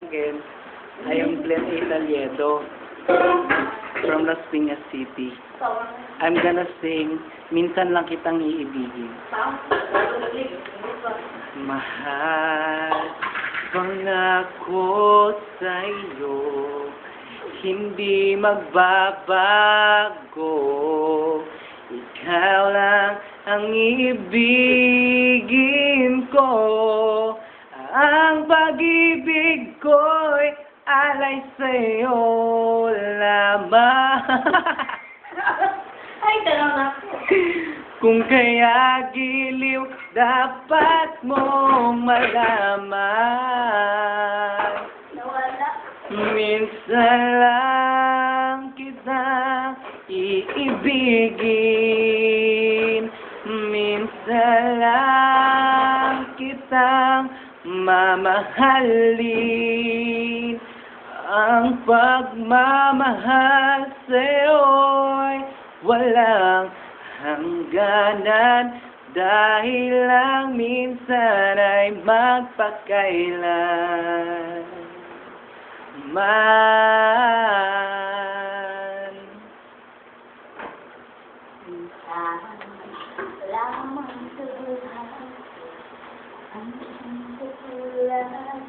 Again, I am Glenn Italiedo from Las Piñas City. I'm gonna sing Minsan Lang Kitang Iibigin. Mahal pangako sa'yo, hindi magbabago. Ikaw lang ang iibigin ko. Ang pag-ibig ko'y alay sa'yo lamang. Ay, tanong na po. Kung kaya giliw, dapat mong malaman. Nawala. Minsan lang kita iibigin. Minsan lang kitang mamahalin. Ang pagmamahal sa'yo'y walang hangganan, dahil lang minsan ay magpakailan man. Lamang sa buhay ang isang katulad